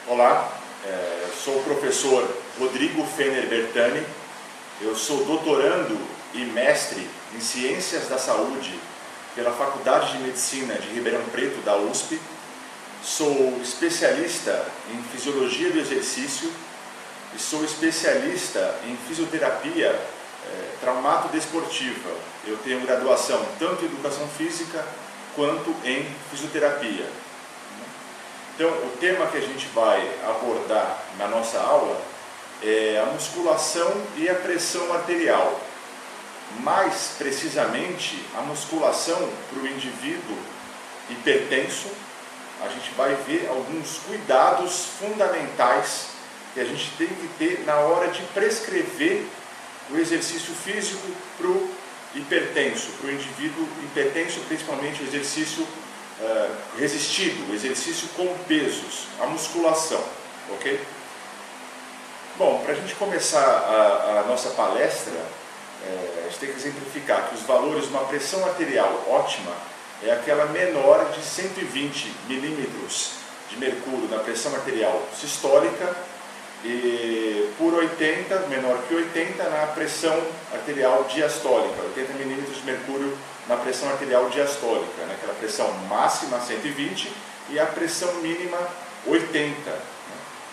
Olá, sou o professor Rodrigo Fener Bertani, eu sou doutorando e mestre em Ciências da Saúde pela Faculdade de Medicina de Ribeirão Preto, da USP, sou especialista em Fisiologia do Exercício e sou especialista em Fisioterapia Traumato-Desportiva. Eu tenho graduação tanto em Educação Física quanto em Fisioterapia. Então, o tema que a gente vai abordar na nossa aula é a musculação e a pressão arterial. Mais precisamente, a musculação para o indivíduo hipertenso. A gente vai ver alguns cuidados fundamentais que a gente tem que ter na hora de prescrever o exercício físico para o hipertenso, para o indivíduo hipertenso, principalmente o exercício resistido, o exercício com pesos, a musculação, ok? Bom, para a gente começar a nossa palestra, a gente tem que exemplificar que os valores de uma pressão arterial ótima é aquela menor de 120 milímetros de mercúrio na pressão arterial sistólica e por 80, menor que 80 na pressão arterial diastólica, 80 milímetros de mercúrio na pressão arterial diastólica, né? Aquela pressão máxima 120 e a pressão mínima 80. Né?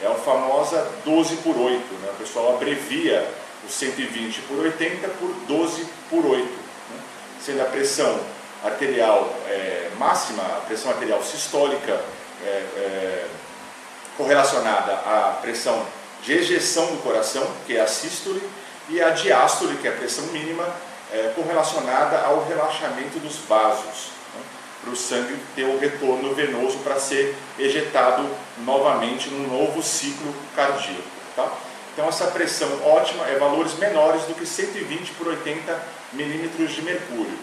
É a famosa 12 por 8, né? O pessoal abrevia o 120 por 80 por 12 por 8, né? Sendo a pressão arterial máxima, a pressão arterial sistólica correlacionada à pressão de ejeção do coração, que é a sístole, e a diástole, que é a pressão mínima, correlacionada ao relaxamento dos vasos, né, para o sangue ter o retorno venoso para ser ejetado novamente num novo ciclo cardíaco. Tá? Então essa pressão ótima é valores menores do que 120 por 80 milímetros de mercúrio.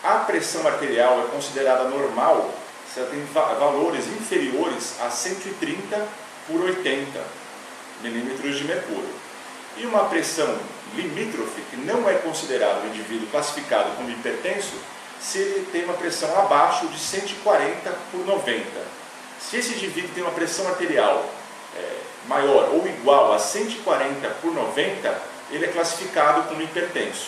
A pressão arterial é considerada normal se ela tem valores inferiores a 130 por 80 milímetros de mercúrio. E uma pressão limítrofe, que não é considerado um indivíduo classificado como hipertenso, se ele tem uma pressão abaixo de 140 por 90. Se esse indivíduo tem uma pressão arterial maior ou igual a 140 por 90, ele é classificado como hipertenso.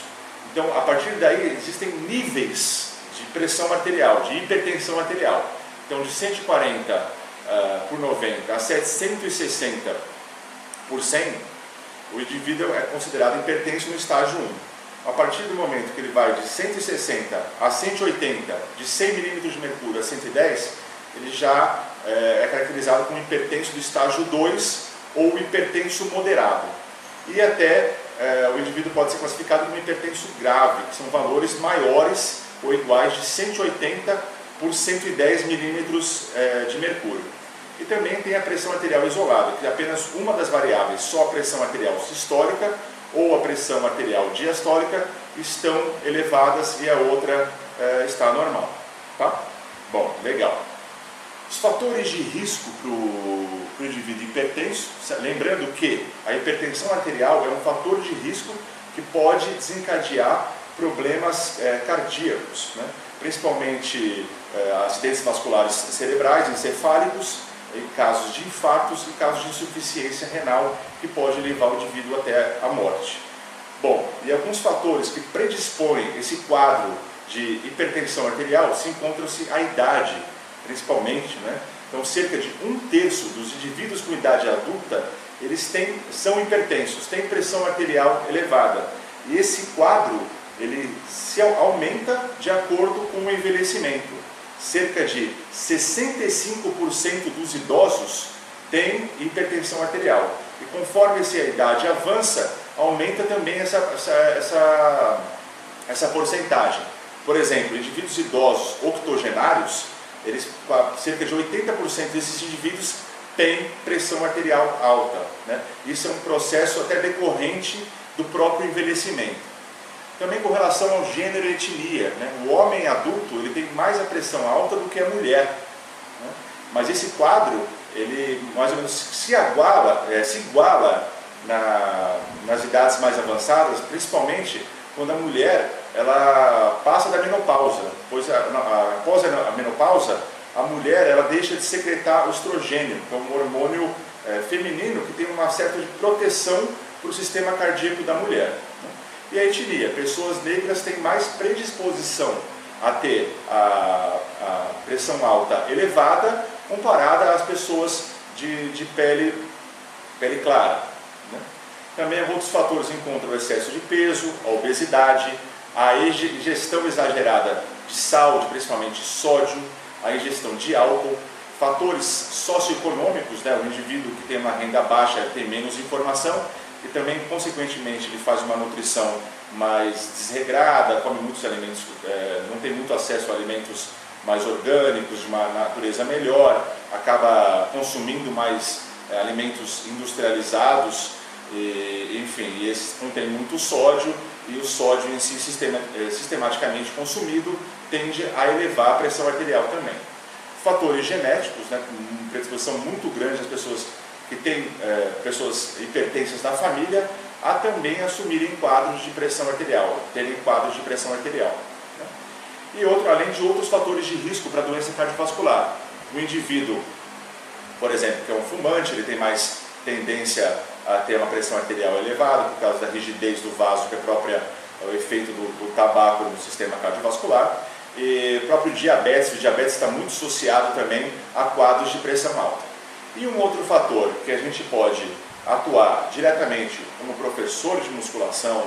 Então, a partir daí, existem níveis de pressão arterial, de hipertensão arterial. Então, de 140 por 90 a 760 por 100, o indivíduo é considerado hipertenso no estágio 1. A partir do momento que ele vai de 160 a 180, de 100 milímetros de mercúrio a 110, ele já é caracterizado como hipertenso do estágio 2 ou hipertenso moderado. E até o indivíduo pode ser classificado como hipertenso grave, que são valores maiores ou iguais de 180 por 110 milímetros de mercúrio. E também tem a pressão arterial isolada, que é apenas uma das variáveis, só a pressão arterial sistólica ou a pressão arterial diastólica estão elevadas e a outra está normal. Tá? Bom, legal. Os fatores de risco para o indivíduo hipertenso, lembrando que a hipertensão arterial é um fator de risco que pode desencadear problemas cardíacos, né? Principalmente acidentes vasculares cerebrais, encefálicos, em casos de infartos e casos de insuficiência renal, que pode levar o indivíduo até a morte. Bom, e alguns fatores que predispõem esse quadro de hipertensão arterial se encontram-se a idade, principalmente, né? Então, cerca de 1/3 dos indivíduos com idade adulta, eles são hipertensos, têm pressão arterial elevada. E esse quadro, ele se aumenta de acordo com o envelhecimento. Cerca de 65% dos idosos têm hipertensão arterial. E conforme essa idade avança, aumenta também essa porcentagem. Por exemplo, indivíduos idosos octogenários, cerca de 80% desses indivíduos têm pressão arterial alta, né? Isso é um processo até decorrente do próprio envelhecimento. Também com relação ao gênero e etnia, né? O homem adulto ele tem mais a pressão alta do que a mulher, né? Mas esse quadro, ele mais ou menos se iguala nas idades mais avançadas, principalmente quando a mulher ela passa da menopausa, pois após a menopausa a mulher ela deixa de secretar o estrogênio, que é um hormônio feminino que tem uma certa proteção para o sistema cardíaco da mulher, né? E aí diria, pessoas negras têm mais predisposição a ter a pressão alta elevada comparada às pessoas de pele clara, né? Também outros fatores encontram o excesso de peso, a obesidade, a ingestão exagerada de sal, principalmente sódio, a ingestão de álcool, fatores socioeconômicos, né? O indivíduo que tem uma renda baixa tem menos informação e também, consequentemente, ele faz uma nutrição mais desregrada, come muitos alimentos, não tem muito acesso a alimentos mais orgânicos, de uma natureza melhor, acaba consumindo mais alimentos industrializados, enfim, esses contêm muito sódio, e o sódio em si, sistematicamente consumido, tende a elevar a pressão arterial também. Fatores genéticos, né, com predisposição muito grande às pessoas que têm pessoas hipertensas na família, a também assumirem quadros de pressão arterial, terem quadros de pressão arterial, né? E além de outros fatores de risco para doença cardiovascular. O indivíduo, por exemplo, que é um fumante, ele tem mais tendência a ter uma pressão arterial elevada por causa da rigidez do vaso, que é própria o efeito do tabaco no sistema cardiovascular. E o próprio diabetes, está muito associado também a quadros de pressão alta. E um outro fator que a gente pode atuar diretamente como professor de musculação,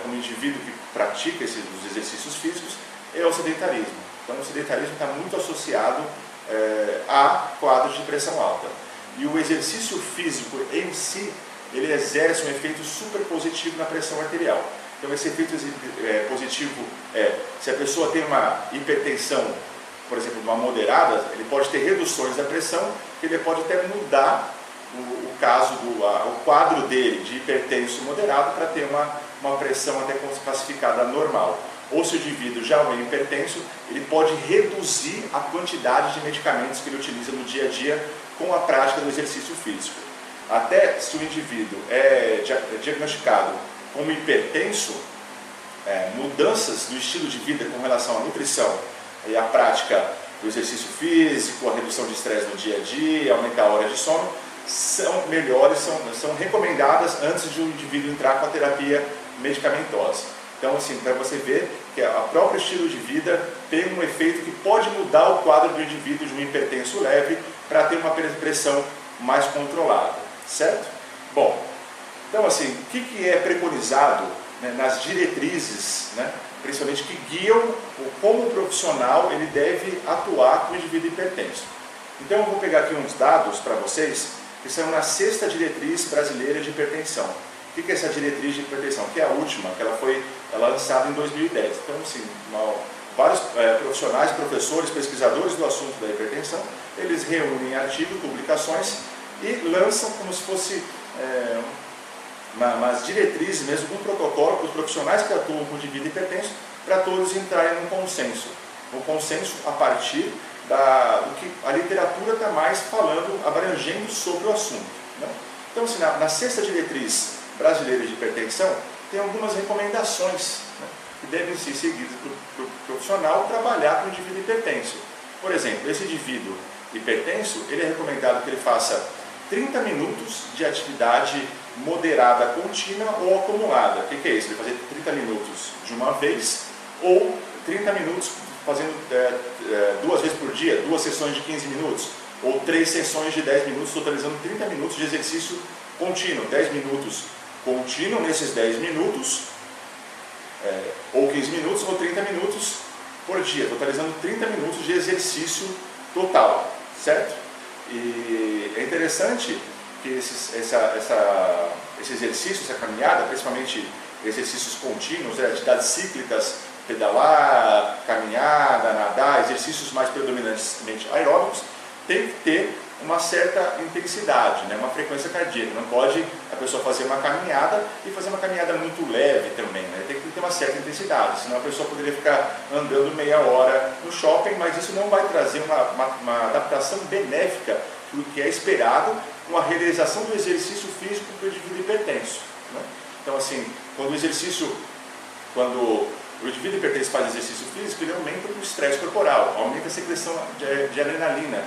como indivíduo que pratica os exercícios físicos, é o sedentarismo. Então o sedentarismo está muito associado a quadros de pressão alta. E o exercício físico em si, ele exerce um efeito super positivo na pressão arterial. Então esse efeito positivo se a pessoa tem uma hipertensão, por exemplo, uma moderada, ele pode ter reduções da pressão, que ele pode até mudar o quadro dele de hipertenso moderado para ter uma pressão até classificada normal. Ou se o indivíduo já é hipertenso, ele pode reduzir a quantidade de medicamentos que ele utiliza no dia a dia com a prática do exercício físico. Até se o indivíduo é diagnosticado como hipertenso, mudanças no estilo de vida com relação à nutrição e à prática do exercício físico, a redução de estresse no dia a dia, aumentar a hora de sono, são melhores, são recomendadas antes de o indivíduo entrar com a terapia medicamentosa. Então, assim, para você ver que o próprio estilo de vida tem um efeito que pode mudar o quadro do indivíduo de um hipertenso leve para ter uma pressão mais controlada, certo? Bom, então, assim, o que é preconizado, né, nas diretrizes, né, principalmente que guiam como o profissional ele deve atuar com o indivíduo hipertenso? Então, eu vou pegar aqui uns dados para vocês que são na 6ª diretriz brasileira de hipertensão. O que é essa diretriz de hipertensão? Que é a última, que ela foi lançada em 2010. Então, assim, vários profissionais, professores, pesquisadores do assunto da hipertensão, eles reúnem artigos, publicações e lançam como se fosse umas diretrizes mesmo, um protocolo para os profissionais que atuam com o indivíduo hipertenso, para todos entrarem num consenso. Um consenso a partir do que a literatura está mais falando, abrangendo sobre o assunto, né? Então, assim, na 6ª diretriz brasileira de hipertensão, tem algumas recomendações, né, que devem ser seguidas para o profissional trabalhar com o indivíduo hipertenso. Por exemplo, esse indivíduo hipertenso, ele é recomendado que ele faça 30 minutos de atividade moderada contínua ou acumulada. O que é isso? Ele fazer 30 minutos de uma vez ou 30 minutos fazendo 2 vezes por dia, 2 sessões de 15 minutos ou 3 sessões de 10 minutos, totalizando 30 minutos de exercício contínuo. 10 minutos contínuo nesses 10 minutos, ou 15 minutos ou 30 minutos por dia, totalizando 30 minutos de exercício total, certo? E é interessante que esse exercício, essa caminhada, principalmente exercícios contínuos, atividades cíclicas, pedalar, caminhada, nadar, exercícios mais predominantemente aeróbicos, tem que ter uma certa intensidade, né? Uma frequência cardíaca. Não pode a pessoa fazer uma caminhada e fazer uma caminhada muito leve também, né? Tem que ter uma certa intensidade, senão a pessoa poderia ficar andando meia hora no shopping, mas isso não vai trazer uma adaptação benéfica do que é esperado com a realização do exercício físico para o indivíduo hipertenso, né? Então, assim, quando O indivíduo hipertenso faz exercício físico, ele aumenta o estresse corporal, aumenta a secreção de adrenalina,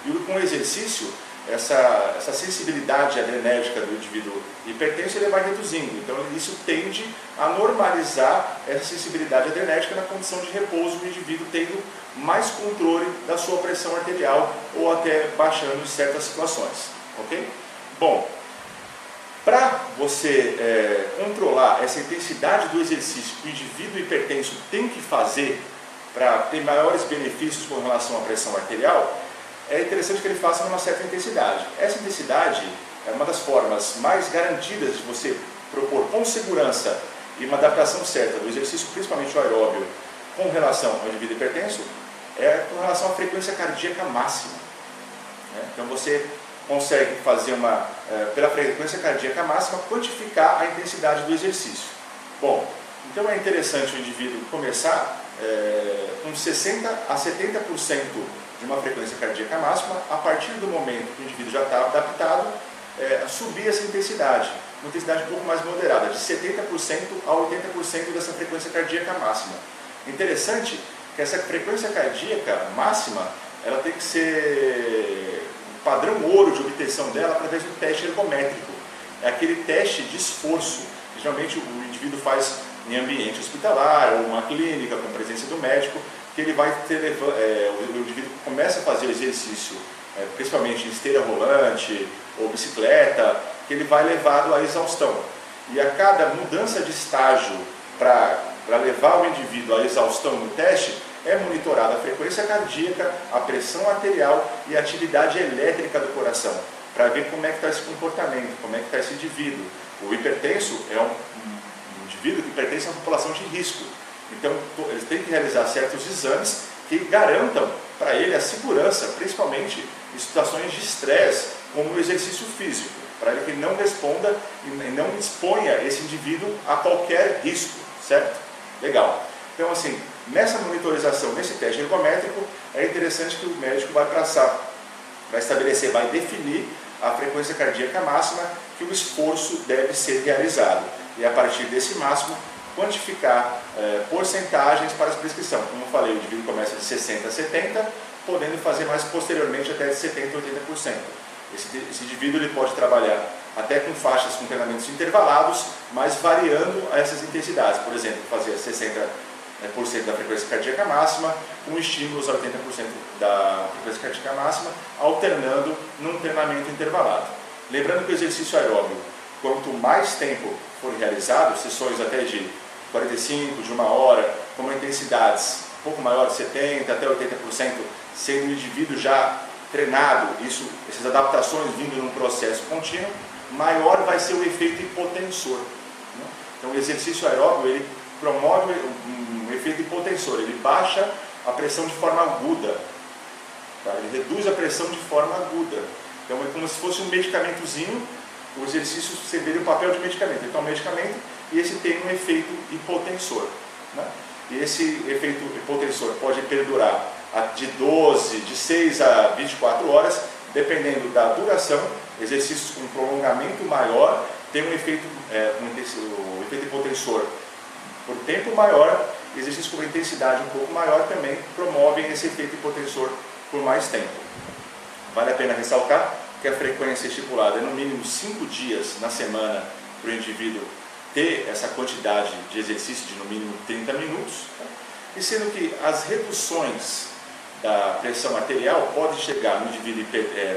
E com o exercício, essa sensibilidade adrenérgica do indivíduo hipertenso ele vai reduzindo. Então isso tende a normalizar essa sensibilidade adrenérgica na condição de repouso, o indivíduo tendo mais controle da sua pressão arterial ou até baixando em certas situações. Ok? Bom, para você controlar essa intensidade do exercício que o indivíduo hipertenso tem que fazer para ter maiores benefícios com relação à pressão arterial, é interessante que ele faça numa certa intensidade. Essa intensidade é uma das formas mais garantidas de você propor com segurança e uma adaptação certa do exercício, principalmente o aeróbio, com relação ao indivíduo hipertenso, é com relação à frequência cardíaca máxima. Então você consegue fazer pela frequência cardíaca máxima, quantificar a intensidade do exercício. Bom, então é interessante o indivíduo começar com 60 a 70% de uma frequência cardíaca máxima. A partir do momento que o indivíduo já está adaptado, subir essa intensidade, uma intensidade um pouco mais moderada, de 70% a 80% dessa frequência cardíaca máxima. Interessante que essa frequência cardíaca máxima, ela tem que ser o padrão ouro de obtenção dela através do teste ergométrico. É aquele teste de esforço, que geralmente o indivíduo faz em ambiente hospitalar ou uma clínica com presença do médico, que ele vai o indivíduo começa a fazer o exercício, principalmente em esteira rolante ou bicicleta, que ele vai levado à exaustão. E a cada mudança de estágio para levar o indivíduo à exaustão no teste, é monitorada a frequência cardíaca, a pressão arterial e a atividade elétrica do coração, para ver como é que está esse comportamento, como é que está esse indivíduo. O hipertenso é um indivíduo que pertence a uma população de risco. Então, eles têm que realizar certos exames que garantam para ele a segurança, principalmente em situações de estresse, como o exercício físico, para ele que não responda e não exponha esse indivíduo a qualquer risco, certo? Legal. Então, assim, nessa monitorização, nesse teste ergométrico, é interessante que o médico vai estabelecer, vai definir a frequência cardíaca máxima que o esforço deve ser realizado. E a partir desse máximo, quantificar porcentagens para a prescrição. Como eu falei, o indivíduo começa de 60% a 70%, podendo fazer mais posteriormente até de 70% a 80%. Esse indivíduo ele pode trabalhar até com faixas com treinamentos intervalados, mas variando essas intensidades. Por exemplo, fazer 60% da frequência cardíaca máxima, com estímulos a 80% da frequência cardíaca máxima, alternando num treinamento intervalado. Lembrando que o exercício aeróbio, quanto mais tempo for realizado, sessões até de 45, de 1 hora, com intensidades um pouco maior de 70% até 80%, sendo o indivíduo já treinado, essas adaptações vindo num processo contínuo, maior vai ser o efeito hipotensor. Então o exercício aeróbio, ele promove um efeito hipotensor, ele baixa a pressão de forma aguda, tá? Ele reduz a pressão de forma aguda. Então é como se fosse um medicamentozinho, o exercício serviria o papel de medicamento. Então, um medicamento, e esse tem um efeito hipotensor. Né? E esse efeito hipotensor pode perdurar de 6 a 24 horas, dependendo da duração. Exercícios com prolongamento maior tem um efeito hipotensor por tempo maior, exercícios com intensidade um pouco maior também promovem esse efeito hipotensor por mais tempo. Vale a pena ressaltar que a frequência estipulada é no mínimo 5 dias na semana para o indivíduo ter essa quantidade de exercício de no mínimo 30 minutos, tá? E sendo que as reduções da pressão arterial podem chegar no indivíduo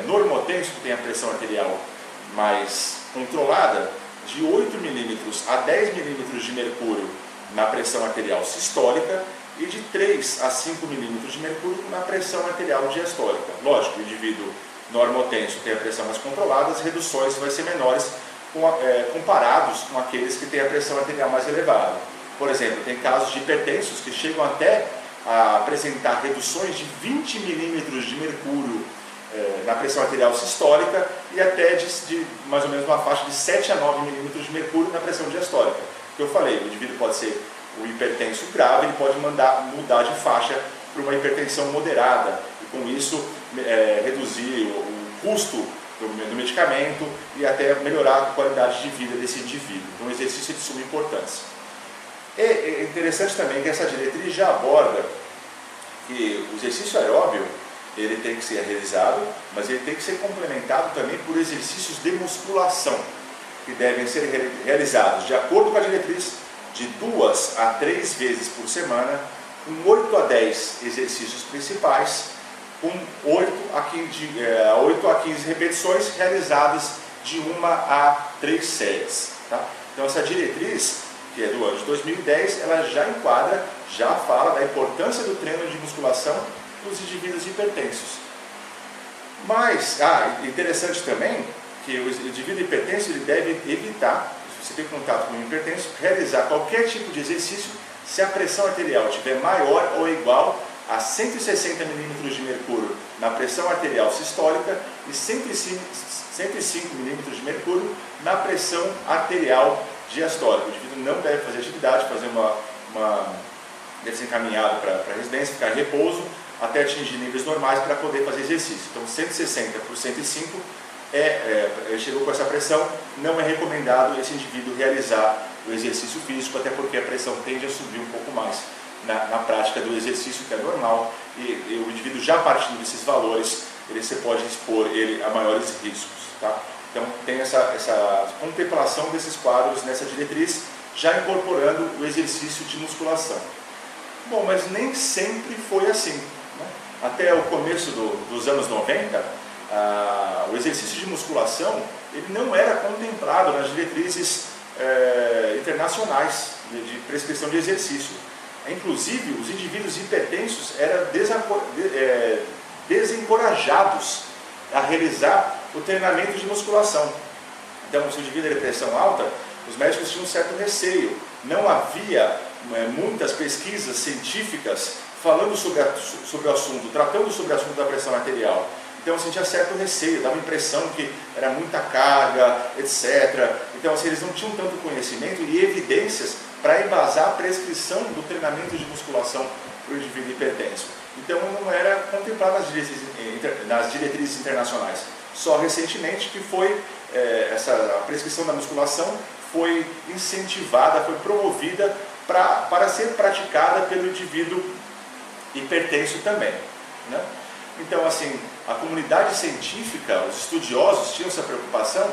normotenso, que tem a pressão arterial mais controlada, de 8 milímetros a 10 milímetros de mercúrio na pressão arterial sistólica e de 3 a 5 milímetros de mercúrio na pressão arterial diastólica. Lógico, o indivíduo normotenso tem a pressão mais controlada, as reduções vão ser menores comparados com aqueles que têm a pressão arterial mais elevada. Por exemplo, tem casos de hipertensos que chegam até a apresentar reduções de 20 milímetros de mercúrio na pressão arterial sistólica e até de mais ou menos uma faixa de 7 a 9 milímetros de mercúrio na pressão diastólica. Que eu falei, o indivíduo pode ser o hipertenso grave, ele pode mudar de faixa para uma hipertensão moderada e com isso reduzir o custo do medicamento e até melhorar a qualidade de vida desse indivíduo. Então o exercício é de suma importância. É interessante também que essa diretriz já aborda que o exercício aeróbio ele tem que ser realizado, mas ele tem que ser complementado também por exercícios de musculação, que devem ser realizados de acordo com a diretriz de 2 a 3 vezes por semana, com 8 a 10 exercícios principais, com 8 a 15 repetições realizadas de 1 a 3 séries. Tá? Então essa diretriz, que é do ano de 2010, ela já enquadra, já fala da importância do treino de musculação para os indivíduos hipertensos. Mas, interessante também que o indivíduo hipertenso ele deve evitar, se você tem contato com um hipertenso, realizar qualquer tipo de exercício se a pressão arterial estiver maior ou igual a 160 milímetros de mercúrio na pressão arterial sistólica e 105 milímetros de mercúrio na pressão arterial diastólica. O indivíduo não deve fazer atividade, deve ser encaminhado para a residência, ficar em repouso até atingir níveis normais para poder fazer exercício. Então 160 por 105 chegou com essa pressão, não é recomendado esse indivíduo realizar o exercício físico, até porque a pressão tende a subir um pouco mais na prática do exercício, que é normal, e o indivíduo já partindo desses valores, você pode expor ele a maiores riscos. Tá? Então tem essa contemplação desses quadros nessa diretriz, já incorporando o exercício de musculação. Bom, mas nem sempre foi assim. Né? Até o começo dos anos 90, o exercício de musculação ele não era contemplado nas diretrizes internacionais de prescrição de exercício. Inclusive, os indivíduos hipertensos eram desencorajados a realizar o treinamento de musculação. Então, se o indivíduo era pressão alta, os médicos tinham um certo receio. Não havia muitas pesquisas científicas falando sobre o assunto, tratando sobre o assunto da pressão arterial. Então, eu sentia certo receio, dava a impressão que era muita carga, etc. Então, eles não tinham tanto conhecimento e evidências para embasar a prescrição do treinamento de musculação para o indivíduo hipertenso. Então, não era contemplado nas diretrizes internacionais. Só recentemente que a prescrição da musculação foi incentivada, foi promovida para ser praticada pelo indivíduo hipertenso também. Né? Então, a comunidade científica, os estudiosos tinham essa preocupação,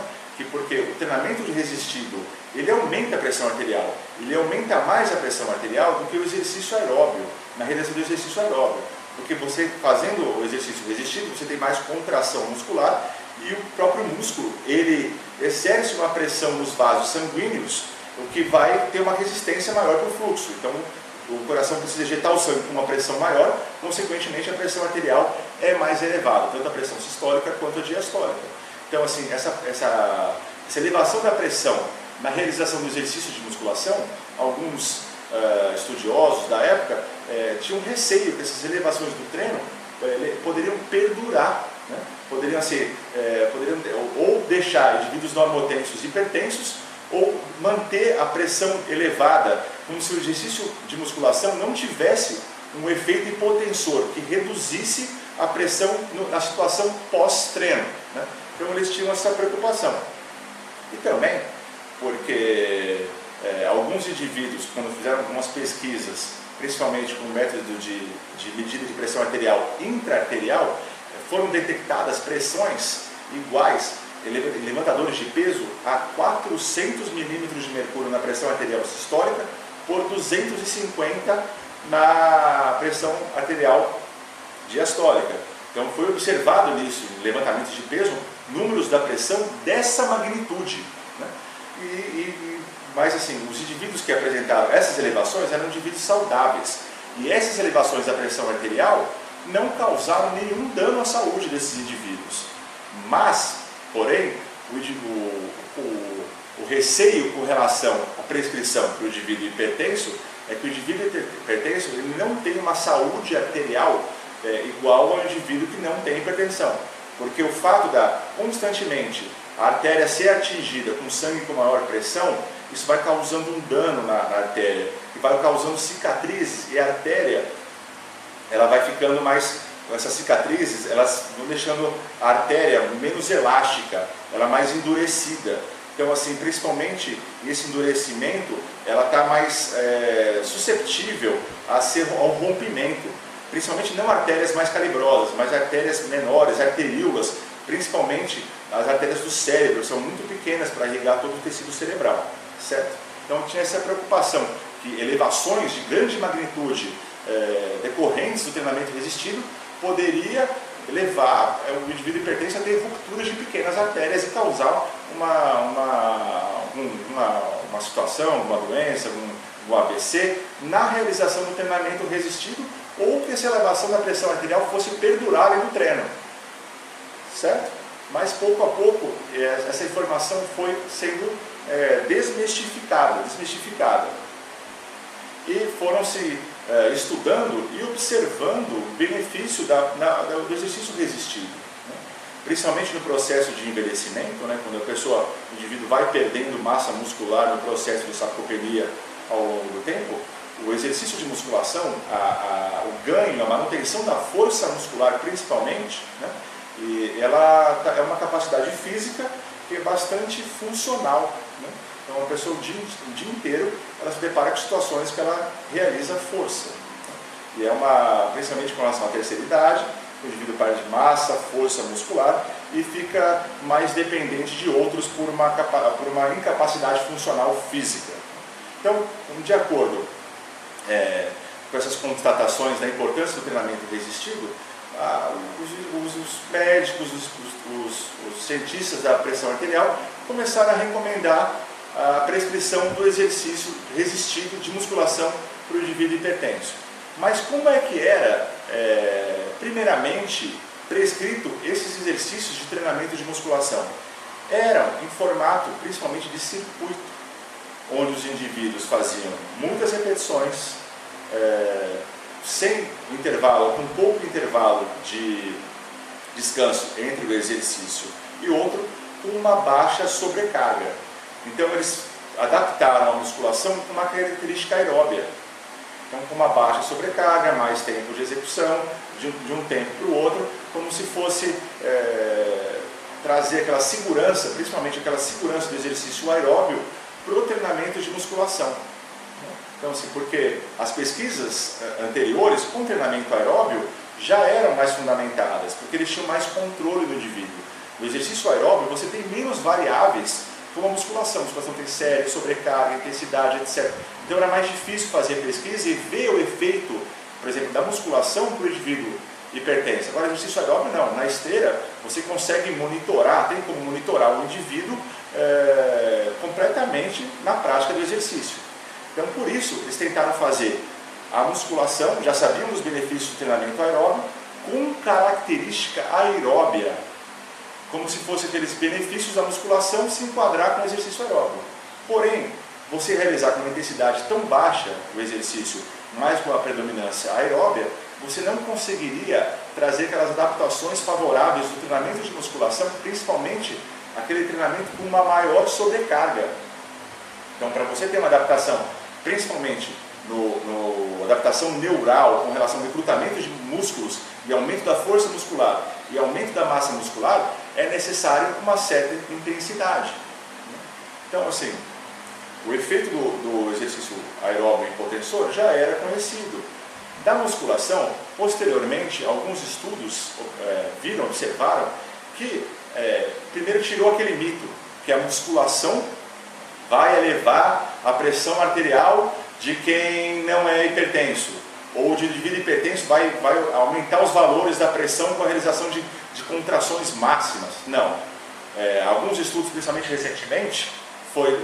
porque o treinamento de resistido, ele aumenta a pressão arterial, ele aumenta mais a pressão arterial do que o exercício aeróbio, na realização do exercício aeróbio. Porque você fazendo o exercício resistido, você tem mais contração muscular e o próprio músculo, ele exerce uma pressão nos vasos sanguíneos, o que vai ter uma resistência maior para o fluxo. Então, o coração precisa ejetar o sangue com uma pressão maior, consequentemente a pressão arterial é mais elevada, tanto a pressão sistólica quanto a diastólica. Então, essa elevação da pressão na realização do exercício de musculação, alguns estudiosos da época tinham receio que essas elevações do treino poderiam perdurar, né? poderiam ou deixar indivíduos normotensos hipertensos, ou manter a pressão elevada, como se o exercício de musculação não tivesse um efeito hipotensor, que reduzisse a pressão na situação pós-treino. Né? Então eles tinham essa preocupação. E também porque alguns indivíduos, quando fizeram algumas pesquisas, principalmente com o método de medida de pressão arterial intraarterial, foram detectadas pressões iguais em levantadores de peso a 400 milímetros de mercúrio na pressão arterial sistólica por 250 na pressão arterial diastólica. Então foi observado nisso, em levantamentos de peso, números da pressão dessa magnitude. Né? Mas os indivíduos que apresentaram essas elevações eram indivíduos saudáveis. E essas elevações da pressão arterial não causaram nenhum dano à saúde desses indivíduos. Mas, porém, o receio com relação à prescrição para o indivíduo hipertenso é que o indivíduo hipertenso ele não tem uma saúde arterial igual ao indivíduo que não tem hipertensão. Porque o fato da constantemente a artéria ser atingida com sangue com maior pressão, isso vai causando um dano na artéria, e vai causando cicatrizes, e a artéria ela vai ficando mais, essas cicatrizes, elas vão deixando a artéria menos elástica, ela mais endurecida. Então, assim, principalmente esse endurecimento, ela está mais susceptível ao rompimento, principalmente não artérias mais calibrosas, mas artérias menores, arteríolas, principalmente as artérias do cérebro, que são muito pequenas para irrigar todo o tecido cerebral, certo? Então tinha essa preocupação que elevações de grande magnitude decorrentes do treinamento resistido poderia levar o indivíduo hipertenso a ter rupturas de pequenas artérias e causar uma situação, uma doença, um AVC na realização do treinamento resistido, ou que essa elevação da pressão arterial fosse perdurar ali no treino, certo? Mas pouco a pouco essa informação foi sendo desmistificada. E foram se estudando e observando o benefício do exercício resistido, né? Principalmente no processo de envelhecimento, né? Quando o indivíduo vai perdendo massa muscular no processo de sarcopenia ao longo do tempo, o exercício de musculação, o ganho, a manutenção da força muscular principalmente, né? E ela é uma capacidade física que é bastante funcional, né? Então, a pessoa o dia inteiro ela se depara com situações que ela realiza força, né? E principalmente com relação à terceira idade, o indivíduo perde massa, força muscular e fica mais dependente de outros por uma incapacidade funcional física. Então, de acordo com essas constatações da importância do treinamento resistido, os médicos, os cientistas da pressão arterial começaram a recomendar a prescrição do exercício resistido de musculação para o indivíduo hipertenso. Mas como é que era, primeiramente, prescrito esses exercícios de treinamento de musculação? Eram em formato, principalmente, de circuito, onde os indivíduos faziam muitas repetições, sem intervalo, com pouco intervalo de descanso entre o exercício e outro, com uma baixa sobrecarga. Então eles adaptaram a musculação com uma característica aeróbia. Então, com uma baixa sobrecarga, mais tempo de execução, de um tempo para o outro, como se fosse trazer aquela segurança, principalmente aquela segurança do exercício aeróbio, para o treinamento de musculação. Então, assim, porque as pesquisas anteriores com treinamento aeróbio já eram mais fundamentadas, porque eles tinham mais controle do indivíduo. No exercício aeróbio, você tem menos variáveis como a musculação. A musculação tem série, sobrecarga, intensidade, etc. Então era mais difícil fazer pesquisa e ver o efeito, por exemplo, da musculação para o indivíduo hipertenso. Agora, no exercício aeróbio, não. Na esteira, você consegue monitorar, tem como monitorar o indivíduo completamente na prática do exercício. Então, por isso, eles tentaram fazer a musculação, já sabiam dos benefícios do treinamento aeróbio, com característica aeróbia, como se fosse aqueles benefícios da musculação se enquadrar com o exercício aeróbio. Porém, você realizar com uma intensidade tão baixa o exercício, mas com a predominância aeróbia, você não conseguiria trazer aquelas adaptações favoráveis do treinamento de musculação, principalmente aquele treinamento com uma maior sobrecarga. Então, para você ter uma adaptação, principalmente adaptação neural com relação ao recrutamento de músculos e aumento da força muscular e aumento da massa muscular, é necessário uma certa intensidade. Então, assim, o efeito do exercício aeróbio hipotensor já era conhecido. Da musculação, posteriormente, alguns estudos observaram que, primeiro tirou aquele mito, que a musculação vai elevar a pressão arterial de quem não é hipertenso, ou de indivíduo hipertenso vai aumentar os valores da pressão com a realização de contrações máximas. Não. Alguns estudos, principalmente recentemente,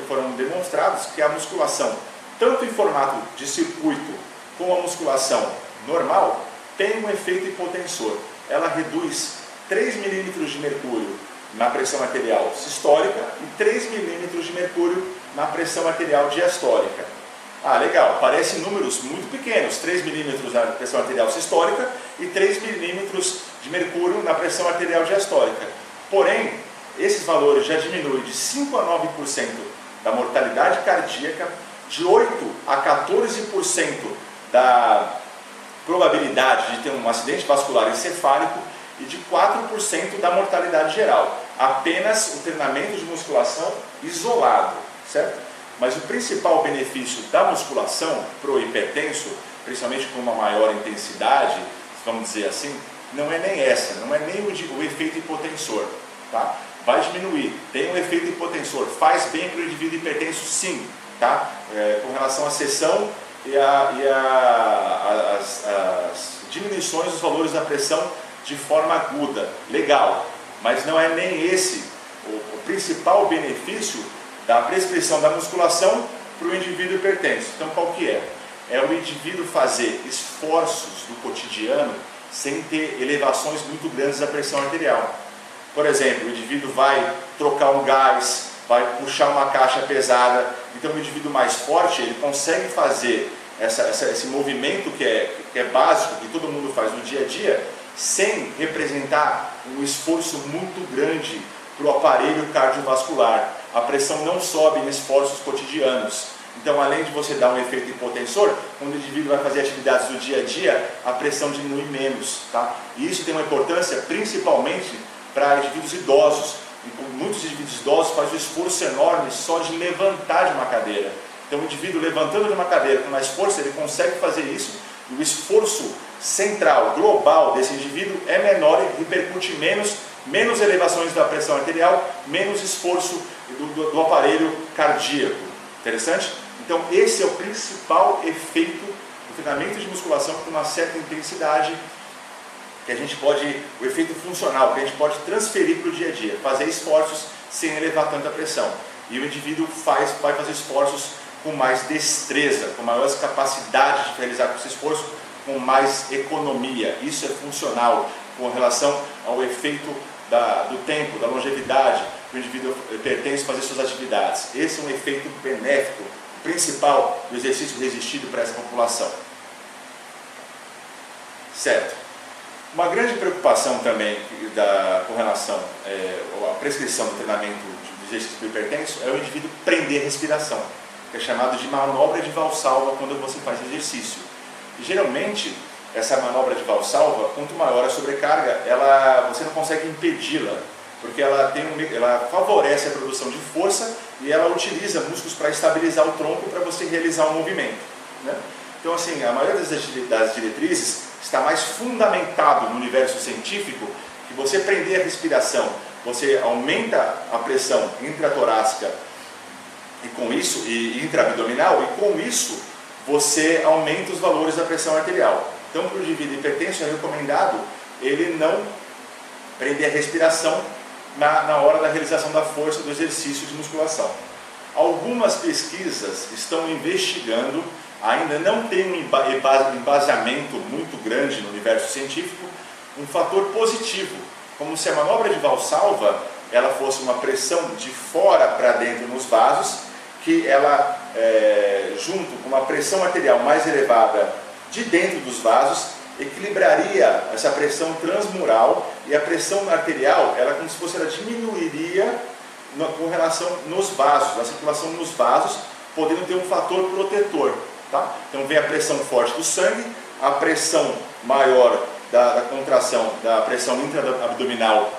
foram demonstrados que a musculação, tanto em formato de circuito como a musculação normal, tem um efeito hipotensor. Ela reduz 3 milímetros de mercúrio na pressão arterial sistólica e 3 milímetros de mercúrio na pressão arterial diastólica. Ah, legal, parecem números muito pequenos, 3 milímetros na pressão arterial sistólica e 3 milímetros de mercúrio na pressão arterial diastólica. Porém, esses valores já diminuem de 5 a 9% da mortalidade cardíaca, de 8 a 14% da probabilidade de ter um acidente vascular encefálico e de 4% da mortalidade geral. Apenas o treinamento de musculação isolado, certo? Mas o principal benefício da musculação para o hipertenso, principalmente com uma maior intensidade, vamos dizer assim, não é nem essa, não é nem o efeito hipotensor, tá? Vai diminuir, tem um efeito hipotensor, faz bem para o indivíduo hipertenso sim, tá? Com relação à seção e as diminuições dos valores da pressão de forma aguda, legal, mas não é nem esse o principal benefício da prescrição da musculação para o indivíduo hipertenso. Então qual que é? É o indivíduo fazer esforços do cotidiano sem ter elevações muito grandes da pressão arterial. Por exemplo, o indivíduo vai trocar um gás, vai puxar uma caixa pesada, então o indivíduo mais forte, ele consegue fazer esse movimento que é básico, que todo mundo faz no dia a dia, sem representar um esforço muito grande para o aparelho cardiovascular. A pressão não sobe em esforços cotidianos. Então, além de você dar um efeito hipotensor, quando o indivíduo vai fazer atividades do dia a dia, a pressão diminui menos, tá? E isso tem uma importância principalmente para indivíduos idosos. Muitos indivíduos idosos fazem um esforço enorme só de levantar de uma cadeira. Então, o indivíduo levantando de uma cadeira com mais força, ele consegue fazer isso, e o esforço central, global desse indivíduo é menor e repercute menos elevações da pressão arterial, menos esforço do aparelho cardíaco. Interessante? Então, esse é o principal efeito do treinamento de musculação com uma certa intensidade, que a gente pode, o efeito funcional, que a gente pode transferir para o dia a dia, fazer esforços sem elevar tanta pressão. E o indivíduo vai fazer esforços com mais destreza, com maiores capacidades de realizar esse esforço, com mais economia. Isso é funcional com relação ao efeito do tempo, da longevidade, que o indivíduo pertence a fazer suas atividades. Esse é um efeito benéfico, principal do exercício resistido para essa população. Certo. Uma grande preocupação também com relação à prescrição do treinamento de exercício do hipertenso é o indivíduo prender a respiração, que é chamado de manobra de Valsalva quando você faz exercício. E, geralmente, essa manobra de Valsalva, quanto maior a sobrecarga, você não consegue impedi-la, porque ela favorece a produção de força e ela utiliza músculos para estabilizar o tronco para você realizar o movimento, né? Então, assim, a maioria das diretrizes está mais fundamentado no universo científico que você prender a respiração, você aumenta a pressão intratorácica e com isso, e intraabdominal, e com isso você aumenta os valores da pressão arterial. Então, para o indivíduo hipertenso é recomendado ele não prender a respiração na hora da realização da força do exercício de musculação. Algumas pesquisas estão investigando, ainda não tem um embasamento muito grande no universo científico, um fator positivo, como se a manobra de Valsalva ela fosse uma pressão de fora para dentro nos vasos, que ela, junto com uma pressão arterial mais elevada de dentro dos vasos, equilibraria essa pressão transmural, e a pressão arterial, como se fosse, ela diminuiria com relação nos vasos, a circulação nos vasos, podendo ter um fator protetor, tá? Então vem a pressão forte do sangue, a pressão maior da contração da pressão intraabdominal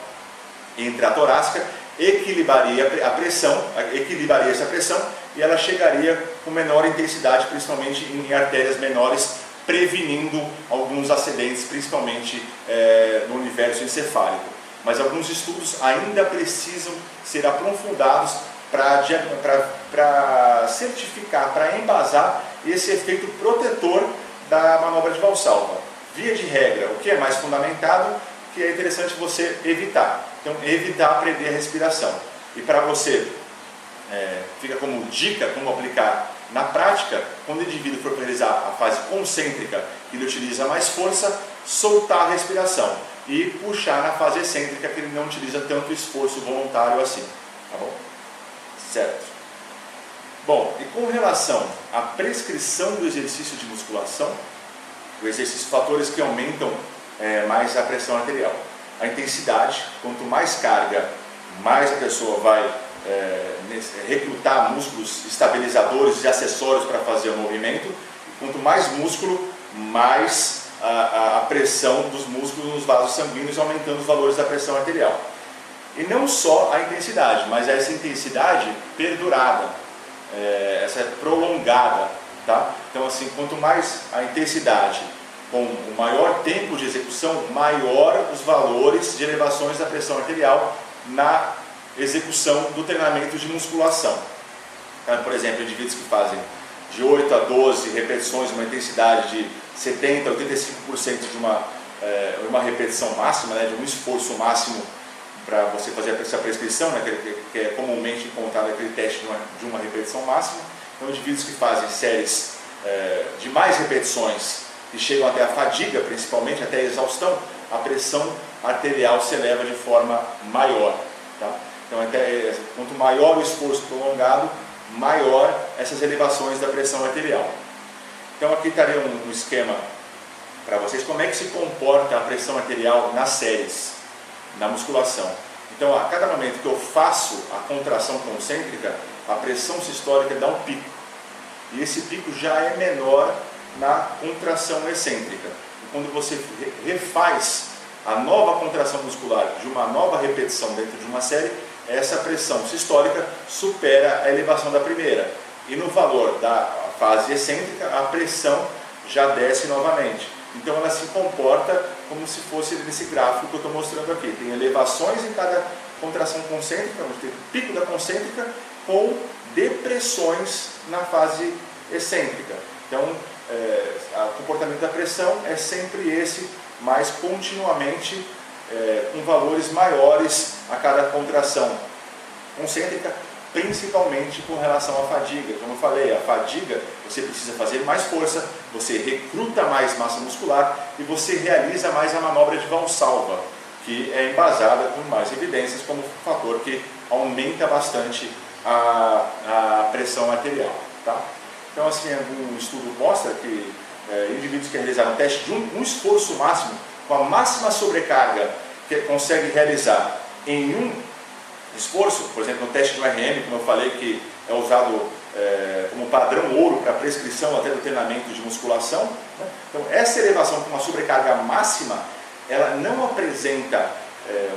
e intratorácica, equilibraria essa pressão e ela chegaria com menor intensidade, principalmente em artérias menores, prevenindo alguns acidentes, principalmente no universo encefálico. Mas alguns estudos ainda precisam ser aprofundados para certificar, para embasar esse efeito protetor da manobra de Valsalva. Via de regra, o que é mais fundamentado, que é interessante você evitar. Então, evitar prender a respiração. E para você, fica como dica, como aplicar na prática, quando o indivíduo for realizar a fase concêntrica, ele utiliza mais força, soltar a respiração e puxar na fase excêntrica, que ele não utiliza tanto esforço voluntário assim, tá bom? Certo. Bom, e com relação à prescrição do exercício de musculação, o exercício, fatores que aumentam mais a pressão arterial. A intensidade, quanto mais carga, mais a pessoa vai recrutar músculos estabilizadores e acessórios para fazer o movimento. E quanto mais músculo, mais a pressão dos músculos nos vasos sanguíneos, aumentando os valores da pressão arterial. E não só a intensidade, mas essa intensidade perdurada, essa prolongada, tá? Então assim, quanto mais a intensidade, com o maior tempo de execução, maior os valores de elevações da pressão arterial na execução do treinamento de musculação. Então, por exemplo, indivíduos que fazem de 8 a 12 repetições, uma intensidade de 70% a 85% de uma repetição máxima, né, de um esforço máximo para você fazer essa prescrição, né, que é comumente encontrado aquele teste de uma repetição máxima. Então, indivíduos que fazem séries de mais repetições e chegam até a fadiga, principalmente até a exaustão, a pressão arterial se eleva de forma maior. Tá? Então, quanto maior o esforço prolongado, maior essas elevações da pressão arterial. Então, aqui estaria um esquema para vocês, como é que se comporta a pressão arterial nas séries, na musculação. Então, a cada momento que eu faço a contração concêntrica, a pressão sistólica dá um pico. E esse pico já é menor na contração excêntrica. E quando você refaz a nova contração muscular de uma nova repetição dentro de uma série, essa pressão sistólica supera a elevação da primeira. E no valor da fase excêntrica, a pressão já desce novamente. Então ela se comporta como se fosse nesse gráfico que eu estou mostrando aqui. Tem elevações em cada contração concêntrica, onde tem o pico da concêntrica, com depressões na fase excêntrica. Então, o comportamento da pressão é sempre esse, mas continuamente com valores maiores a cada contração concêntrica, principalmente com relação à fadiga. Como eu falei, a fadiga, você precisa fazer mais força, você recruta mais massa muscular e você realiza mais a manobra de Valsalva, que é embasada com mais evidências como fator que aumenta bastante a pressão arterial. Tá? Então, assim, um estudo mostra que indivíduos que realizaram um teste de um esforço máximo, com a máxima sobrecarga que consegue realizar em um esforço, por exemplo, no teste do RM, como eu falei, que é usado como padrão ouro para prescrição até do treinamento de musculação, né? Então, essa elevação com uma sobrecarga máxima, ela não apresenta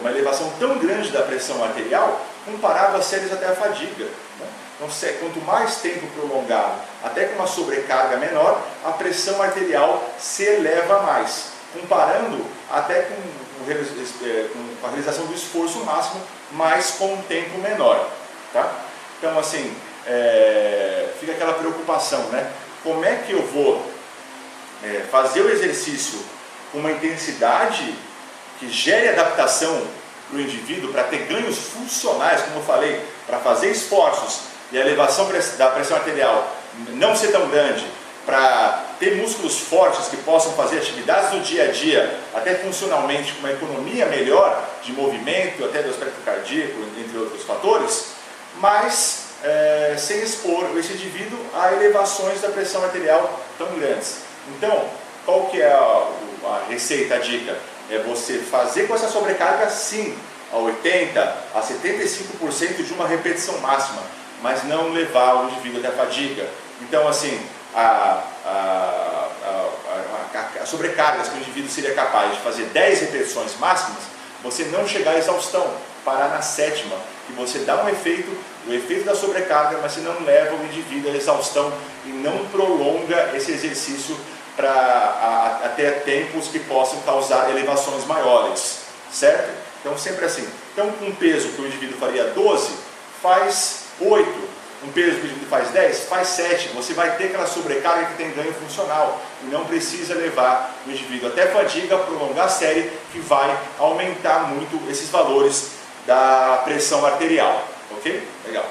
uma elevação tão grande da pressão arterial comparado às séries até a fadiga, né? Então, quanto mais tempo prolongado, até com uma sobrecarga menor, a pressão arterial se eleva mais, comparando até com a realização do esforço máximo, mas com um tempo menor. Tá? Então, assim, fica aquela preocupação, né? Como é que eu vou fazer o exercício com uma intensidade que gere adaptação para o indivíduo, para ter ganhos funcionais, como eu falei, para fazer esforços e a elevação da pressão arterial não ser tão grande, para ter músculos fortes que possam fazer atividades do dia a dia, até funcionalmente, com uma economia melhor de movimento, até do aspecto cardíaco, entre outros fatores, mas sem expor esse indivíduo a elevações da pressão arterial tão grandes. Então, qual que é a receita, a dica? É você fazer com essa sobrecarga, sim, a 80% a 75% de uma repetição máxima, mas não levar o indivíduo até a fadiga. Então, assim, a sobrecargas que o indivíduo seria capaz de fazer 10 repetições máximas, você não chegar à exaustão, parar na sétima, e você dá o efeito da sobrecarga, mas você não leva o indivíduo à exaustão e não prolonga esse exercício para até tempos que possam causar elevações maiores, certo? Então sempre assim. Então com um peso que o indivíduo faria 12, faz 8. Um peso que o indivíduo faz 10, faz 7. Você vai ter aquela sobrecarga que tem ganho funcional e não precisa levar o indivíduo até fadiga, prolongar a série, que vai aumentar muito esses valores da pressão arterial. Ok? Legal.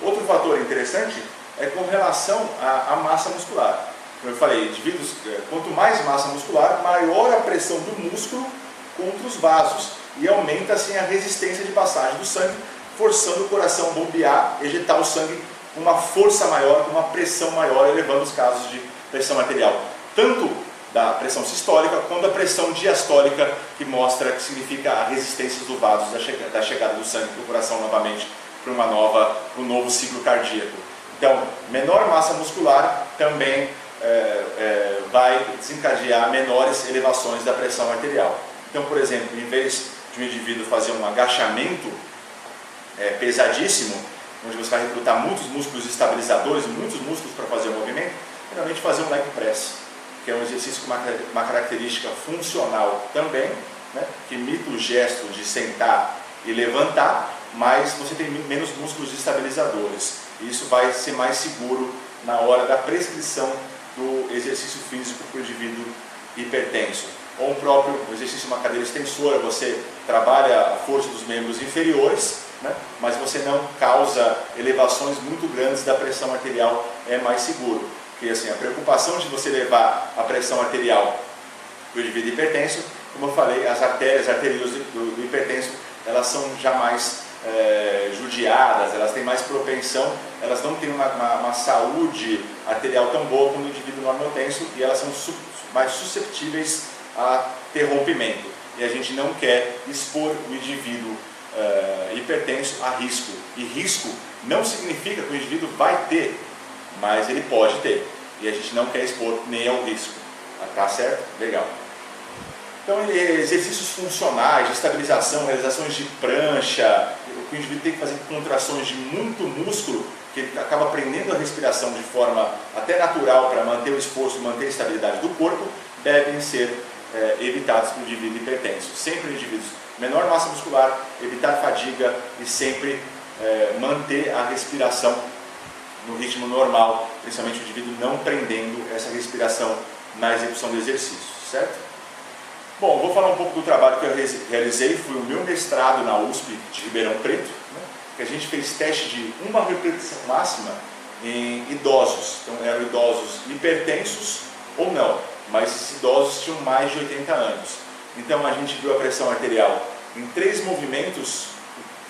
Outro fator interessante é com relação à massa muscular. Como eu falei, indivíduos, quanto mais massa muscular, maior a pressão do músculo contra os vasos e aumenta assim a resistência de passagem do sangue, forçando o coração a bombear, ejetar o sangue com uma força maior, com uma pressão maior, elevando os casos de pressão arterial, tanto da pressão sistólica quanto da pressão diastólica, que mostra que significa a resistência dos vasos da chegada do sangue para o coração novamente para um novo ciclo cardíaco. Então, menor massa muscular também vai desencadear menores elevações da pressão arterial. Então, por exemplo, em vez de um indivíduo fazer um agachamento pesadíssimo, onde você vai recrutar muitos músculos estabilizadores, muitos músculos para fazer o movimento, geralmente fazer um leg press, que é um exercício com uma característica funcional também, né, que imita o gesto de sentar e levantar, mas você tem menos músculos estabilizadores. Isso vai ser mais seguro na hora da prescrição do exercício físico para o indivíduo hipertenso. Ou o próprio exercício de uma cadeira extensora, você trabalha a força dos membros inferiores, né, mas você não causa elevações muito grandes da pressão arterial, é mais seguro. Porque assim, a preocupação de você levar a pressão arterial do indivíduo hipertenso, como eu falei, as artérias do hipertenso, elas são já mais judiadas, elas têm mais propensão, elas não têm uma saúde arterial tão boa como o indivíduo normotenso e elas são mais susceptíveis a ter rompimento. E a gente não quer expor o indivíduo hipertenso a risco. E risco não significa que o indivíduo vai ter, mas ele pode ter. E a gente não quer expor nem ao risco. Tá certo? Legal. Então, exercícios funcionais, de estabilização, realizações de prancha, o indivíduo tem que fazer contrações de muito músculo, que ele acaba prendendo a respiração de forma até natural para manter o esforço, manter a estabilidade do corpo, devem ser evitados para o indivíduo hipertenso. Sempre indivíduos menor massa muscular, evitar fadiga e sempre manter a respiração no ritmo normal, principalmente o indivíduo não prendendo essa respiração na execução do exercício, certo? Bom, vou falar um pouco do trabalho que eu realizei, foi o meu mestrado na USP de Ribeirão Preto, né, que a gente fez teste de uma repetição máxima em idosos. Então eram idosos hipertensos ou não, mas esses idosos tinham mais de 80 anos. Então a gente viu a pressão arterial em 3 movimentos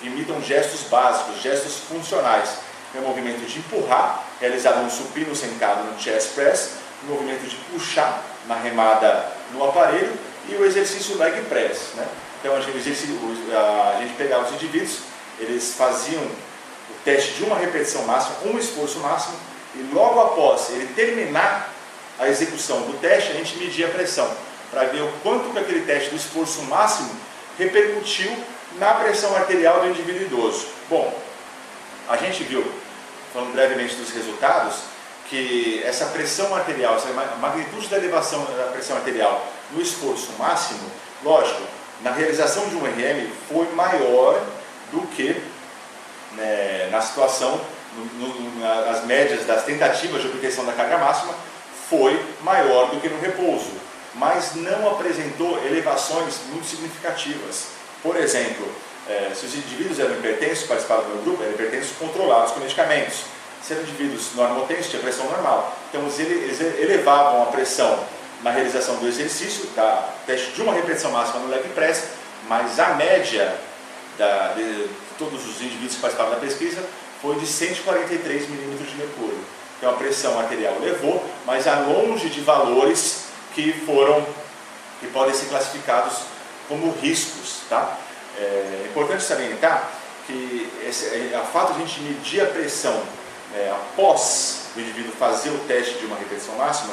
que imitam gestos básicos, gestos funcionais. É o movimento de empurrar, realizado no supino sentado no chest press, o movimento de puxar na remada no aparelho e o exercício leg press, né? Então a gente pegava os indivíduos, eles faziam o teste de uma repetição máxima, um esforço máximo, e logo após ele terminar a execução do teste, a gente media a pressão, para ver o quanto que aquele teste do esforço máximo repercutiu na pressão arterial do indivíduo idoso. Bom, a gente viu, falando brevemente dos resultados, que essa pressão arterial, essa magnitude da elevação da pressão arterial no esforço máximo, lógico, na realização de um RM foi maior do que na situação, nas médias das tentativas de obtenção da carga máxima, foi maior do que no repouso, mas não apresentou elevações muito significativas. Por exemplo, se os indivíduos eram hipertensos, participavam do meu grupo, eram hipertensos controlados com medicamentos. Se eram indivíduos normotensos, tinha pressão normal. Então eles elevavam a pressão na realização do exercício, teste de uma repetição máxima no leg press, mas a média de todos os indivíduos que participavam da pesquisa foi de 143 milímetros de mercúrio. Então a pressão arterial elevou, mas a longe de valores que podem ser classificados como riscos. Tá? É importante salientar que a fato de a gente medir a pressão após o indivíduo fazer o teste de uma repetição máxima,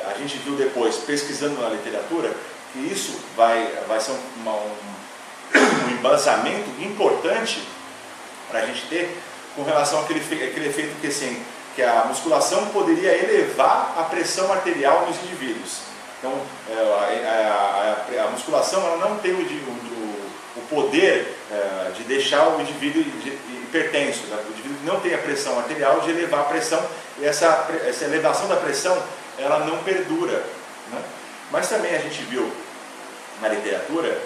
a gente viu depois, pesquisando na literatura, que isso vai ser um embasamento importante para a gente ter com relação àquele efeito que a musculação poderia elevar a pressão arterial nos indivíduos. Então, a musculação ela não tem o poder de deixar o indivíduo hipertenso, né? O indivíduo não tem a pressão arterial de elevar a pressão, e essa elevação da pressão ela não perdura, né? Mas também a gente viu na literatura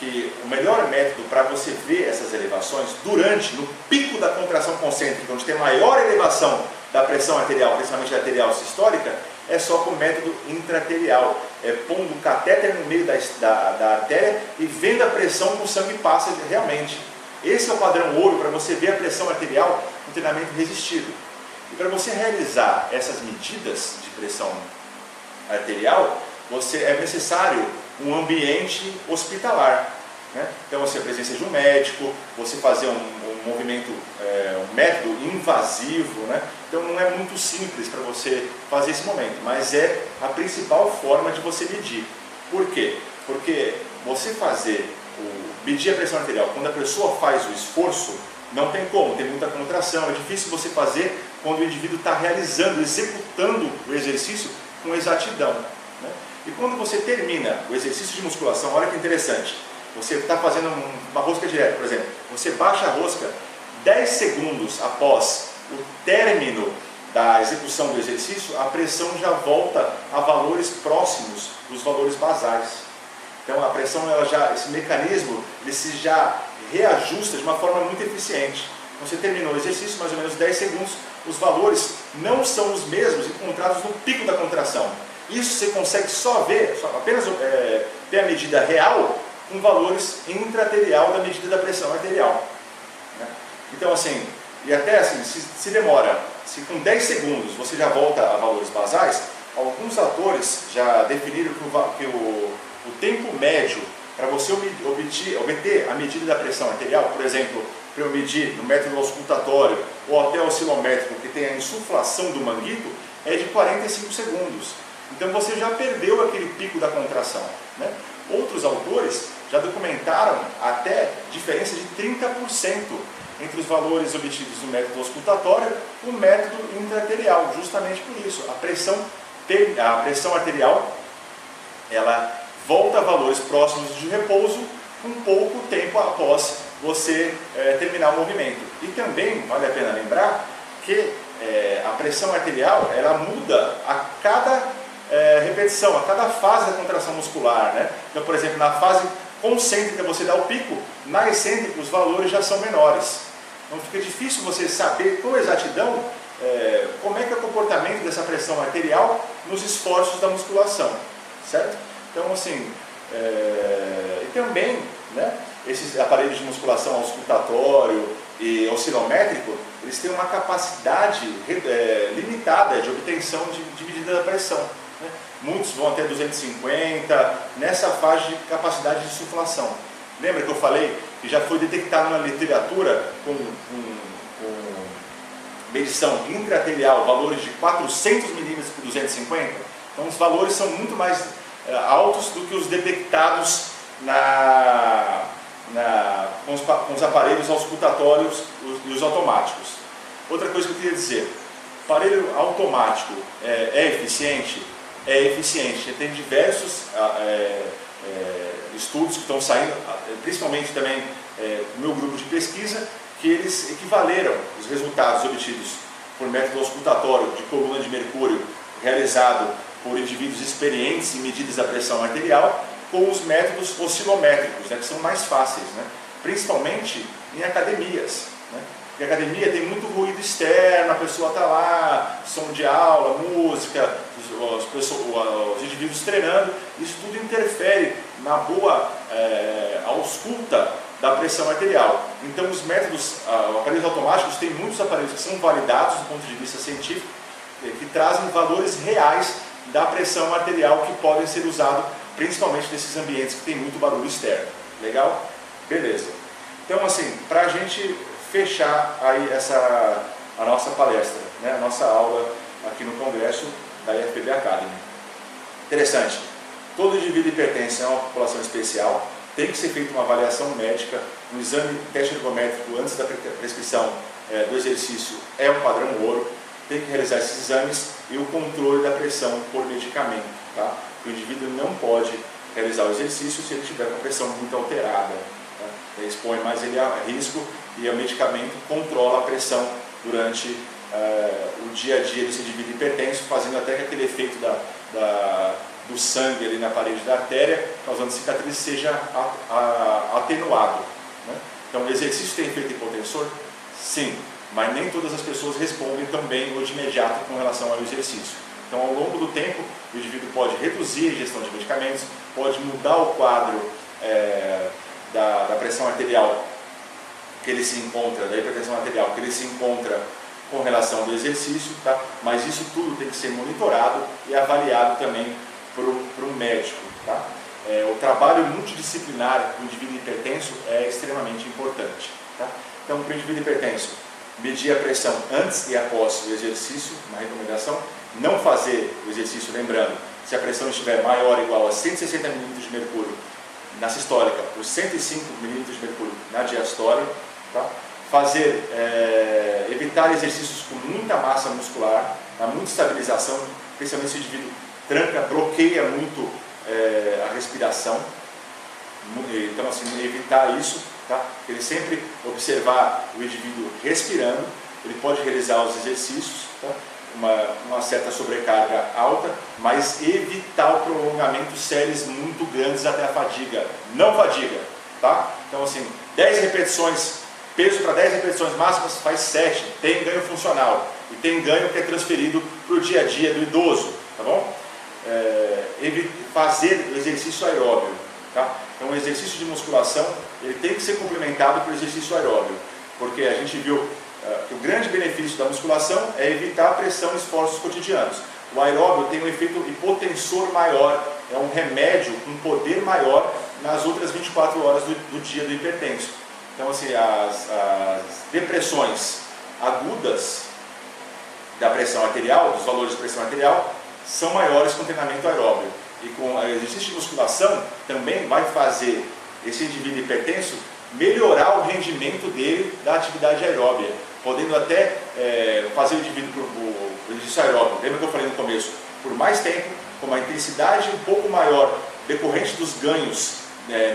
que o melhor método para você ver essas elevações no pico da contração concêntrica, onde tem maior elevação da pressão arterial, principalmente arterial sistólica, é só com o método intraarterial, pondo um catéter no meio da artéria e vendo a pressão que o sangue passa realmente. Esse é o padrão ouro para você ver a pressão arterial no treinamento resistido. E para você realizar essas medidas de pressão arterial, é necessário um ambiente hospitalar. né? Então, assim, a presença de um médico, você fazer um movimento, um método invasivo, né? Então não é muito simples para você fazer esse momento, mas é a principal forma de você medir. Por quê? Porque você medir a pressão arterial quando a pessoa faz o esforço, não tem como, tem muita contração, é difícil você fazer quando o indivíduo está realizando, executando o exercício com exatidão, né? E quando você termina o exercício de musculação, olha que interessante, você está fazendo uma rosca direta, por exemplo, você baixa a rosca 10 segundos após o término da execução do exercício, a pressão já volta a valores próximos dos valores basais. Então a pressão, esse mecanismo, ele se já reajusta de uma forma muito eficiente. Você terminou o exercício, mais ou menos 10 segundos, os valores não são os mesmos encontrados no pico da contração. Isso você consegue só ver, apenas ter a medida real com valores intra-arterial da medida da pressão arterial, né? Então assim, e até assim, se demora, se com 10 segundos você já volta a valores basais, alguns autores já definiram que o tempo médio para você obter a medida da pressão arterial, por exemplo, para eu medir no método auscultatório ou até oscilométrico que tem a insuflação do manguito, é de 45 segundos. Então você já perdeu aquele pico da contração, né? Outros autores já documentaram até diferença de 30% entre os valores obtidos no método auscultatório e o método intra-arterial, justamente por isso. A pressão arterial, ela volta a valores próximos de repouso um pouco tempo após você terminar o movimento. E também vale a pena lembrar que a pressão arterial, ela muda a cada repetição, a cada fase da contração muscular, né? Então, por exemplo, na fase concêntrica você dá o pico, na excêntrica os valores já são menores. Então fica difícil você saber com exatidão como é que é o comportamento dessa pressão arterial nos esforços da musculação, certo? Então assim, e também, né, esses aparelhos de musculação auscultatório e oscilométrico, eles têm uma capacidade limitada de obtenção de medida da pressão, né? Muitos vão até 250, nessa faixa de capacidade de insuflação. Lembra que eu falei que já foi detectado na literatura com medição intra-arterial valores de 400 milímetros por 250? Então os valores são muito mais altos do que os detectados com os aparelhos auscultatórios e os automáticos. Outra coisa que eu queria dizer, o aparelho automático é eficiente? É eficiente. Tem diversos estudos que estão saindo, principalmente também no meu grupo de pesquisa, que eles equivaleram os resultados obtidos por método auscultatório de coluna de mercúrio realizado por indivíduos experientes em medidas da pressão arterial com os métodos oscilométricos, né, que são mais fáceis, né, principalmente em academias, né? Porque a academia tem muito ruído externo, a pessoa está lá, som de aula, música, os indivíduos treinando, isso tudo interfere na boa ausculta da pressão arterial. Então os métodos, aparelhos automáticos, tem muitos aparelhos que são validados do ponto de vista científico, que trazem valores reais da pressão arterial que podem ser usados principalmente nesses ambientes que tem muito barulho externo. Legal? Beleza. Então assim, para a gente fechar aí a nossa palestra, né, a nossa aula aqui no congresso da IFBB Academy. Interessante, todo indivíduo hipertenso é uma população especial, tem que ser feita uma avaliação médica, um exame teste ergométrico antes da prescrição do exercício é um padrão ouro, tem que realizar esses exames e o controle da pressão por medicamento, tá? O indivíduo não pode realizar o exercício se ele tiver com a pressão muito alterada, tá? Ele expõe mais ele a risco e o medicamento controla a pressão durante o dia a dia desse indivíduo hipertenso, fazendo até que aquele efeito do sangue ali na parede da artéria, causando cicatriz, seja atenuado, né? Então o exercício tem efeito hipotensor? Sim, mas nem todas as pessoas respondem tão bem ou de imediato com relação ao exercício. Então, ao longo do tempo, o indivíduo pode reduzir a ingestão de medicamentos, pode mudar o quadro da pressão arterial que ele se encontra, da hipertensão arterial que ele se encontra com relação ao exercício, tá? Mas isso tudo tem que ser monitorado e avaliado também por um médico, tá? o trabalho multidisciplinar do indivíduo hipertenso é extremamente importante. Tá? Então, para o indivíduo hipertenso, medir a pressão antes e após o exercício, uma recomendação. Não fazer o exercício, lembrando, se a pressão estiver maior ou igual a 160 mm de mercúrio na sistólica por 105 mm de mercúrio na diastólica. Tá? Evitar exercícios com muita massa muscular, muita estabilização, especialmente se o indivíduo bloqueia muito a respiração. Então, assim, evitar isso, tá? Ele sempre observar o indivíduo respirando, ele pode realizar os exercícios, tá? Uma certa sobrecarga alta, mas evitar o prolongamento de séries muito grandes até a fadiga. Não fadiga, tá? Então, assim, 10 repetições, peso para 10 repetições máximas faz 7, tem ganho funcional e tem ganho que é transferido para o dia a dia do idoso, tá bom? Fazer o exercício aeróbio, tá? Então, o exercício de musculação ele tem que ser complementado pelo exercício aeróbio, porque a gente viu que o grande benefício da musculação é evitar a pressão e esforços cotidianos. O aeróbio tem um efeito hipotensor maior, é um remédio com poder maior nas outras 24 horas do dia do hipertenso. Então, assim, as depressões agudas da pressão arterial, dos valores de pressão arterial, são maiores com treinamento aeróbio. E com o exercício de musculação também vai fazer esse indivíduo hipertenso melhorar o rendimento dele da atividade aeróbia, podendo até fazer o indivíduo o exercício aeróbio, lembra que eu falei no começo, por mais tempo, com uma intensidade um pouco maior, decorrente dos ganhos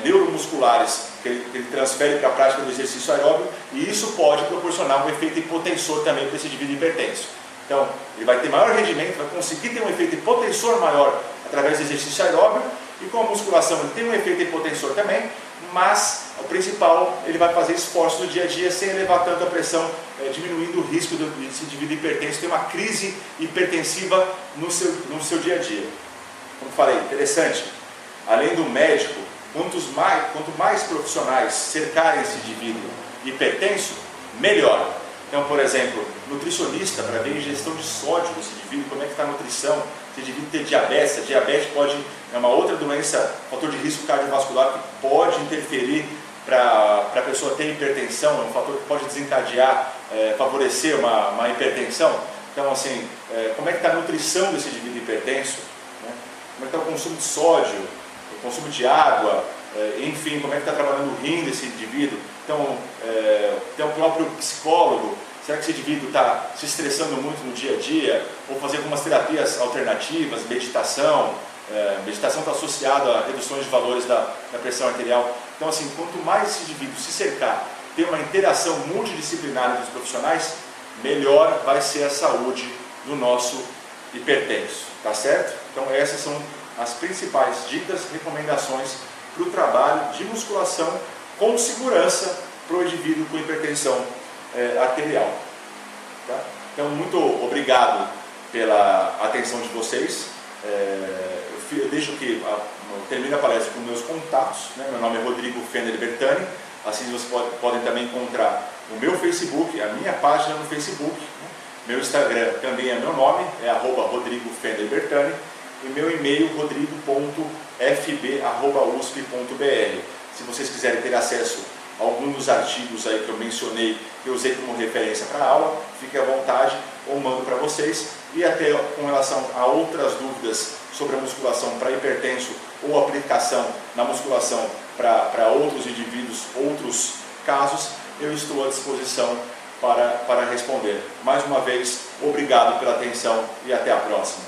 neuromusculares que ele transfere para a prática do exercício aeróbio, e isso pode proporcionar um efeito hipotensor também para esse indivíduo hipertenso. Então, ele vai ter maior rendimento, vai conseguir ter um efeito hipotensor maior através do exercício aeróbio, e com a musculação ele tem um efeito hipotensor também, mas o principal, ele vai fazer esforço no dia a dia sem elevar tanto a pressão, diminuindo o risco desse indivíduo hipertenso ter uma crise hipertensiva no seu dia a dia. Como falei, interessante, além do médico, quanto mais profissionais cercarem esse indivíduo hipertenso, melhor. Então, por exemplo, nutricionista, para ver a ingestão de sódio desse indivíduo, como é que está a nutrição, se o indivíduo tem diabetes, a diabetes é uma outra doença, fator de risco cardiovascular que pode interferir para a pessoa ter hipertensão, é um fator que pode desencadear, favorecer uma hipertensão. Então, assim, como é que está a nutrição desse indivíduo hipertenso, né? Como é que está o consumo de sódio, o consumo de água, enfim, como é que está trabalhando o rim desse indivíduo. Então, tem o próprio psicólogo. Será que esse indivíduo está se estressando muito no dia a dia? Ou fazer algumas terapias alternativas, meditação. Meditação está associada a reduções de valores da pressão arterial. Então, assim, quanto mais esse indivíduo se cercar, ter uma interação multidisciplinar entre os profissionais, melhor vai ser a saúde do nosso hipertenso. Tá certo? Então, essas são as principais dicas, recomendações para o trabalho de musculação com segurança para o indivíduo com hipertensão arterial. Tá? Então, muito obrigado pela atenção de vocês. Eu deixo que termine a palestra com meus contatos, né? Meu nome é Rodrigo Fender Bertani. Assim vocês podem também encontrar o meu Facebook, a minha página no Facebook, né? Meu Instagram também é meu nome, é @Rodrigo Fender Bertani, e meu e-mail rodrigo.fb@usp.br. Se vocês quiserem ter acesso a algum dos artigos aí que eu mencionei, que eu usei como referência para a aula, fiquem à vontade, ou mando para vocês. E até com relação a outras dúvidas sobre a musculação para hipertenso ou aplicação na musculação para outros indivíduos, outros casos, eu estou à disposição para responder. Mais uma vez, obrigado pela atenção e até a próxima.